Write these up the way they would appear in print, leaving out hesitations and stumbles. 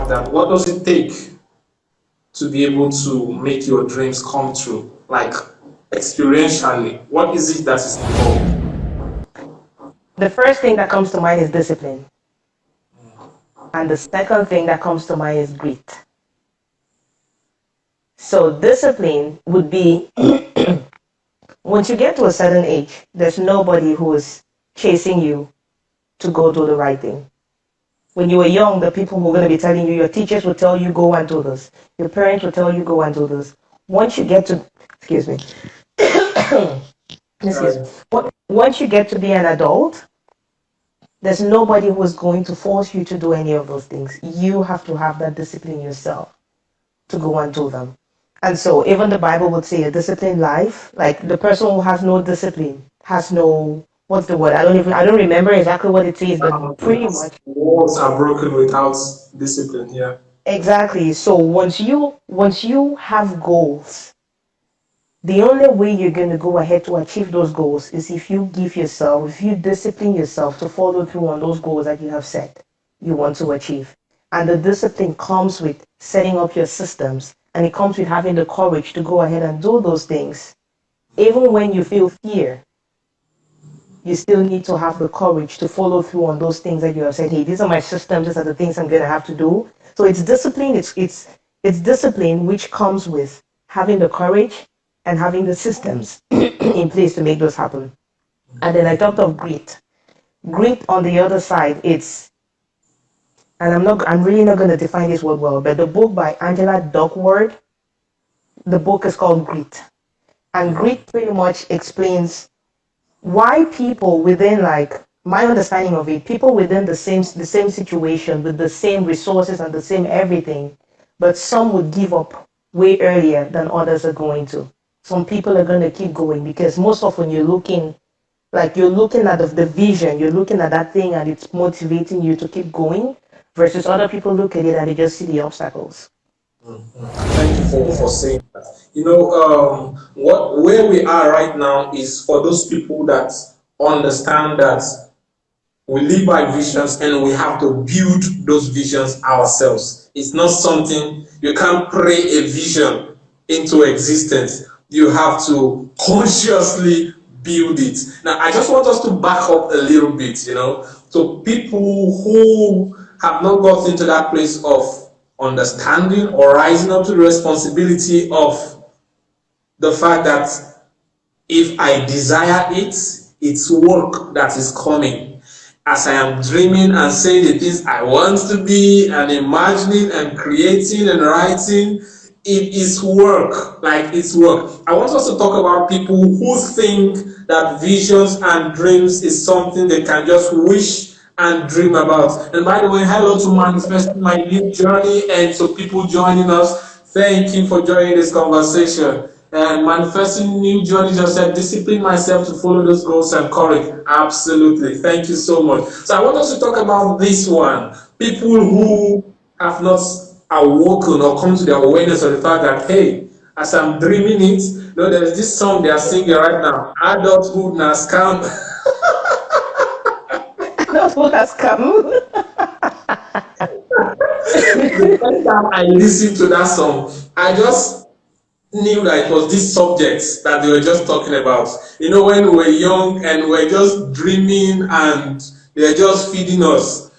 have that? What does it take to be able to make your dreams come true? Like experientially, what is it that is involved? The first thing that comes to mind is discipline. And the second thing that comes to mind is grit. So discipline would be once you get to a certain age, there's nobody who is chasing you to go do the right thing. When you were young, the people who were going to be telling you, your teachers would tell you, go and do this. Your parents would tell you, go and do this. Once you get to, excuse me, excuse me. Once you get to be an adult, there's nobody who is going to force you to do any of those things. You have to have that discipline yourself to go and do them. And so even the Bible would say a disciplined life, like the person who has no discipline has no, what's the word? I don't remember exactly what it says, but pretty much Walls are broken without discipline. Yeah. exactly. So once you have goals, the only way you're going to go ahead to achieve those goals is if you discipline yourself to follow through on those goals that you have set you want to achieve. And the discipline comes with setting up your systems, and it comes with having the courage to go ahead and do those things. Even when you feel fear, you still need to have the courage to follow through on those things that you have said, hey, these are my systems, these are the things I'm going to have to do. So it's discipline, it's discipline which comes with having the courage and having the systems in place to make those happen. And then I talked of grit. Grit on the other side, I'm really not going to define this word well, but the book by Angela Duckworth, the book is called Grit. And grit pretty much explains why people within, like, my understanding of it, people within the same situation with the same resources and the same everything, but some would give up way earlier than others are going to. Some people are going to keep going because most often you're looking at the vision, you're looking at that thing and it's motivating you to keep going, versus other people look at it and they just see the obstacles. Thank you for saying that. Where we are right now is for those people that understand that we live by visions and we have to build those visions ourselves. It's not something you can't pray a vision into existence. You have to consciously build it. Now, I just want us to back up a little bit, so people who have not got into that place of understanding or rising up to the responsibility of the fact that if I desire it, it's work that is coming. As I am dreaming and saying the things I want to be and imagining and creating and writing, it is work. Like, it's work. I want us to talk about people who think that visions and dreams is something they can just wish and dream about. And by the way, hello to Manifesting My New Journey, and to people joining us, thank you for joining this conversation. And Manifesting New Journey just said, discipline myself to follow those goals and courage. Absolutely. Thank you so much. So I want us to talk about this one. People who have not awoken or come to the awareness of the fact that, hey, as I'm dreaming it, there's this song they are singing right now, Adulthood Has Come. Adulthood has come. The first time I listened to that song, I just knew that it was this subject that they were just talking about. When we were young and we were just dreaming and they were just feeding us.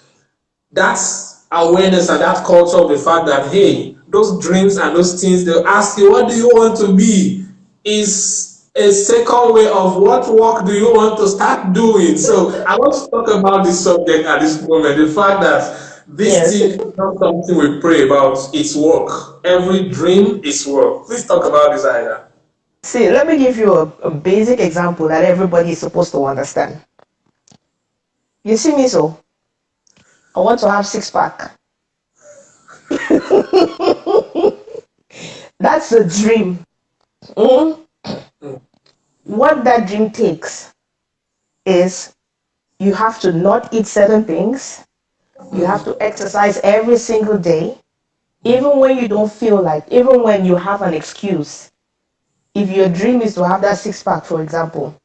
That's awareness and that culture of the fact that, hey, those dreams and those things, they'll ask you, what do you want to be? Is a second way of what work do you want to start doing? So I want to talk about this subject at this moment, the fact that this thing is not something we pray about, it's work. Every dream is work. Please talk about this, Ida. See, let me give you a basic example that everybody is supposed to understand. You see me, so I want to have six-pack. That's a dream. What that dream takes is you have to not eat certain things. You have to exercise every single day. Even when you don't feel like, even when you have an excuse. If your dream is to have that six-pack, for example,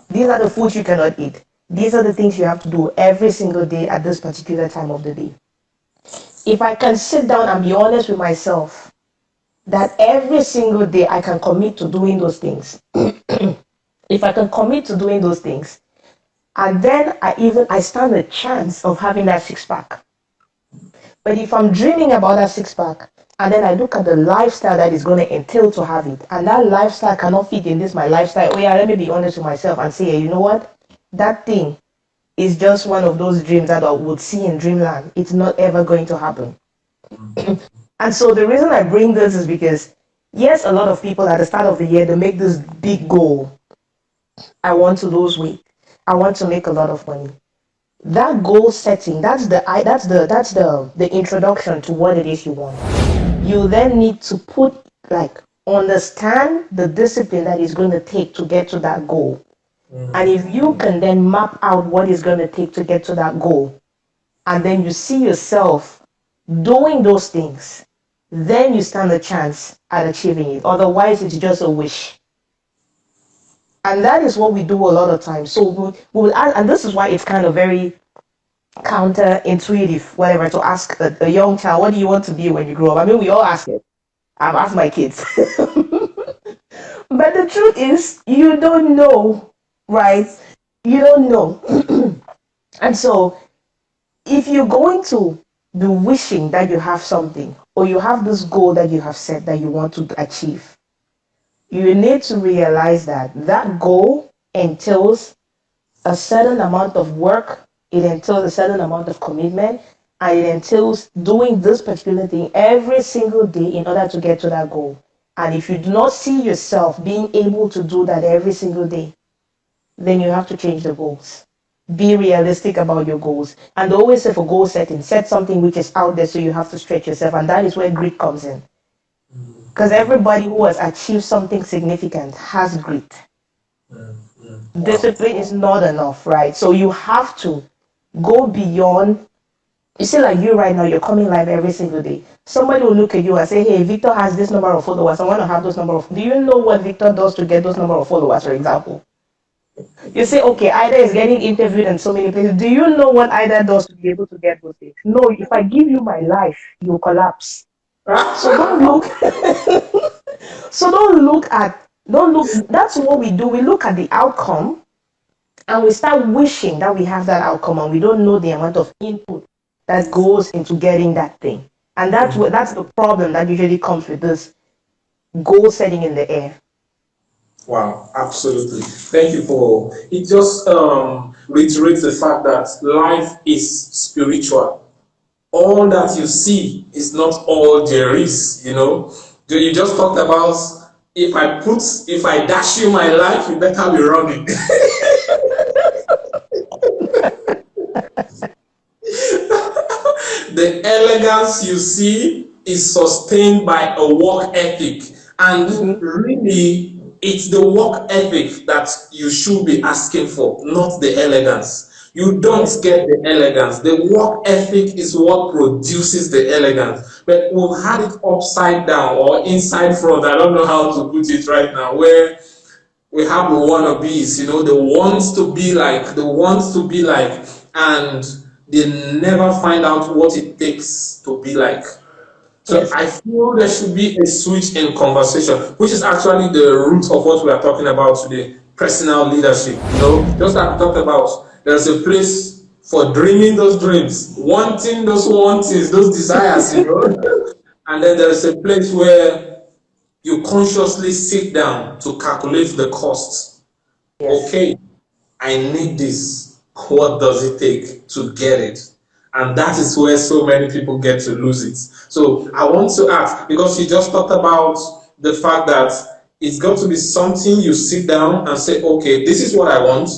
these are the foods you cannot eat. These are the things you have to do every single day at this particular time of the day. If I can sit down and be honest with myself that every single day I can commit to doing those things, if I can commit to doing those things, and then I stand a chance of having that six pack. But if I'm dreaming about that six pack, and then I look at the lifestyle that is going to entail to have it, and that lifestyle cannot fit in this my lifestyle, oh yeah, let me be honest with myself and say, hey, you know what? That thing is just one of those dreams that I would see in dreamland. It's not ever going to happen. And so the reason I bring this is because, yes, a lot of people at the start of the year, they make this big goal. I want to lose weight. I want to make a lot of money. That goal setting, that's the introduction to what it is you want. You then need to understand the discipline that is going to take to get to that goal. And if you can then map out what it's going to take to get to that goal, and then you see yourself doing those things, then you stand a chance at achieving it. Otherwise, it's just a wish. And that is what we do a lot of times. So we will ask, and this is why it's kind of very counterintuitive, whatever, to ask a young child, what do you want to be when you grow up? I mean, we all ask it. I've asked my kids. But the truth is, you don't know, right? You don't know. And so, if you're going to be wishing that you have something, or you have this goal that you have set that you want to achieve, you need to realize that that goal entails a certain amount of work, it entails a certain amount of commitment, and it entails doing this particular thing every single day in order to get to that goal. And if you do not see yourself being able to do that every single day, then you have to change the goals. Be realistic about your goals. And always say for goal setting, set something which is out there so you have to stretch yourself. And that is where grit comes in. Because everybody who has achieved something significant has grit. Discipline is not enough, right? So you have to go beyond. You see, like you right now, you're coming live every single day. Somebody will look at you and say, hey, Victor has this number of followers. I want to have those number of. Do you know what Victor does to get those number of followers, for example? You say, okay, Ida is getting interviewed in so many places. Do you know what Ida does to be able to get those things? No, if I give you my life, you'll collapse. So don't look. So don't look. That's what we do. We look at the outcome, and we start wishing that we have that outcome, and we don't know the amount of input that goes into getting that thing. And that's the problem that usually comes with this goal setting in the air. Wow, absolutely. Thank you for it. Just reiterates the fact that life is spiritual. All that you see is not all there is. You just talked about if I dash you my life, you better be running. The elegance you see is sustained by a work ethic, and really it's the work ethic that you should be asking for, not the elegance. You don't get the elegance. The work ethic is what produces the elegance. But we've had it upside down or inside front. I don't know how to put it right now, where we have the wannabes, the wants to be like, and they never find out what it takes to be like. So Yes. I feel there should be a switch in conversation, which is actually the root of what we are talking about today, personal leadership. Just like we talked about, there's a place for dreaming those dreams, wanting those wantings, those desires, and then there's a place where you consciously sit down to calculate the costs. Yes. Okay, I need this. What does it take to get it? And that is where so many people get to lose it. So I want to ask, because you just talked about the fact that it's got to be something you sit down and say, okay, this is what I want.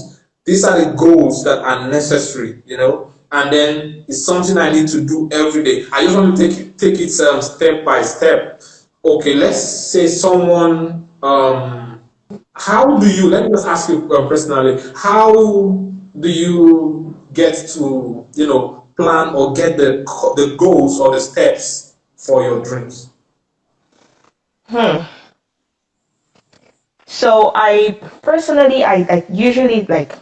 These are the goals that are necessary, and then it's something I need to do every day. I just want to take it step by step. Okay, let's say someone how do you, let me just ask you personally, how do you get to, plan or get the goals or the steps for your dreams? So I personally, I usually like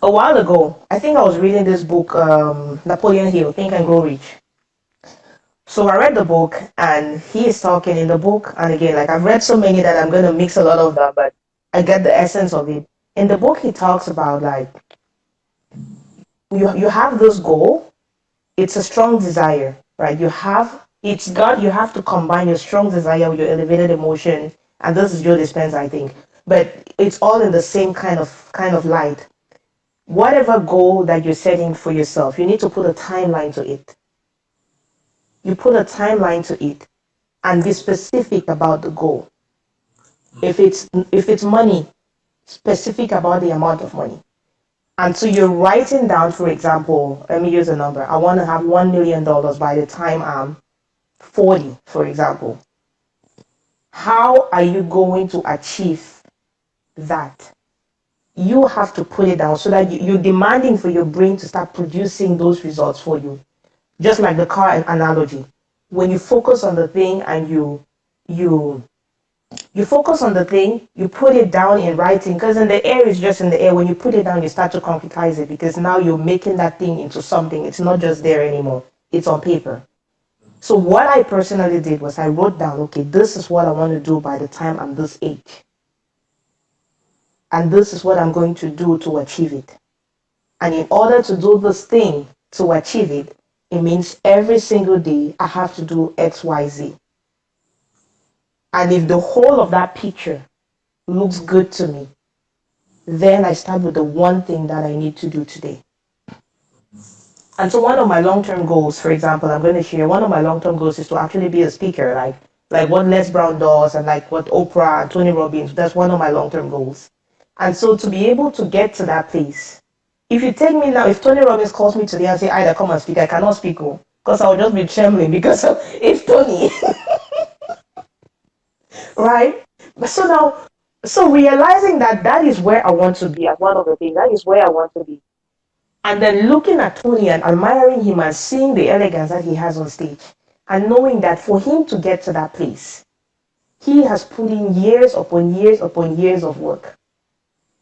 a while ago, I think I was reading this book, Napoleon Hill, Think and Grow Rich. So I read the book, and he is talking in the book. And again, like I've read so many that I'm going to mix a lot of them, but I get the essence of it. In the book, he talks about like you have this goal. It's a strong desire, right? It's God. You have to combine your strong desire with your elevated emotion, and this is Joe Dispenza, I think. But it's all in the same kind of light. Whatever goal that you're setting for yourself, you need to put a timeline to it. You put a timeline to it and be specific about the goal. If it's money, specific about the amount of money. And so you're writing down, for example, let me use a number. I want to have $1 million by the time I'm 40, for example. How are you going to achieve that? You have to put it down so that you're demanding for your brain to start producing those results for you. Just like the car analogy. When you focus on the thing and you you focus on the thing, you put it down in writing, because in the air is just in the air. When you put it down, you start to concretize it, because now you're making that thing into something. It's not just there anymore. It's on paper. So what I personally did was I wrote down, okay, this is what I want to do by the time I'm this age. And this is what I'm going to do to achieve it. And in order to do this thing, to achieve it, it means every single day I have to do X, Y, Z. And if the whole of that picture looks good to me, then I start with the one thing that I need to do today. And so one of my long-term goals, for example, I'm going to share, one of my long-term goals is to actually be a speaker, like what Les Brown does and like what Oprah and Tony Robbins, that's one of my long-term goals. And so to be able to get to that place, if you take me now, if Tony Robbins calls me today and say, Ida, come and speak, I cannot speak, because I'll just be trembling because it's Tony. Right? So now, so realizing that that is where I want to be, at one of the things, that is where I want to be. And then looking at Tony and admiring him and seeing the elegance that he has on stage, and knowing that for him to get to that place, he has put in years upon years upon years of work.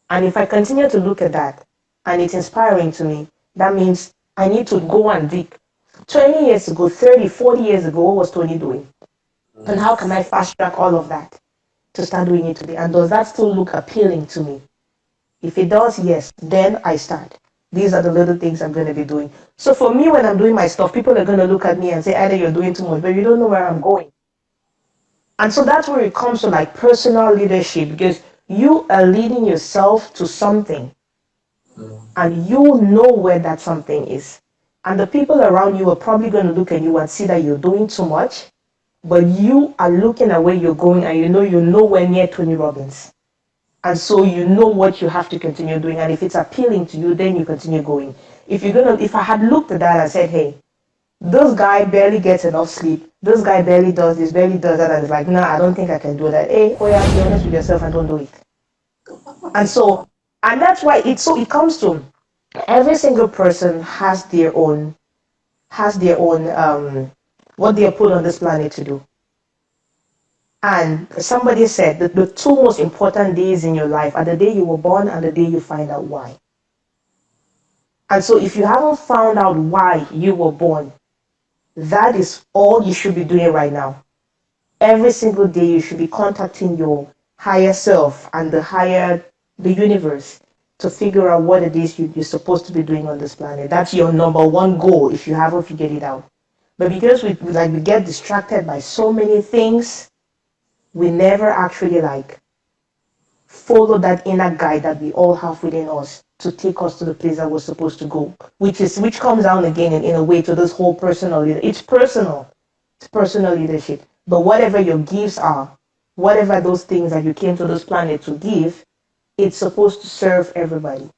And if I continue to look at that, and it's inspiring to me, that means I need to go and dig. 20 years ago, 30, 40 years ago, what was Tony doing? And how can I fast track all of that to start doing it today? And does that still look appealing to me? If it does, yes, then I start. These are the little things I'm going to be doing. So for me, when I'm doing my stuff, people are going to look at me and say, either you're doing too much, but you don't know where I'm going. And so that's where it comes to like personal leadership, because you are leading yourself to something and you know where that something is. And the people around you are probably going to look at you and see that you're doing too much, but you are looking at where you're going and you're nowhere near Tony Robbins. And so you know what you have to continue doing. And if it's appealing to you, then you continue going. If I had looked at that and said, hey, this guy barely gets enough sleep, this guy barely does this, barely does that, and it's like, nah, I don't think I can do that. Hey, oh yeah, be honest with yourself and don't do it. And that's why it comes to every single person has their own what they are put on this planet to do. And somebody said that the two most important days in your life are the day you were born and the day you find out why. And so if you haven't found out why you were born, that is all you should be doing right now. Every single day you should be contacting your higher self and the universe to figure out what it is you're supposed to be doing on this planet. That's your number one goal if you haven't figured it out. But because we get distracted by so many things, we never actually follow that inner guide that we all have within us to take us to the place that we're supposed to go, which comes down again in a way to this whole personal leadership. It's personal leadership. But whatever your gifts are, whatever those things that you came to this planet to give, it's supposed to serve everybody.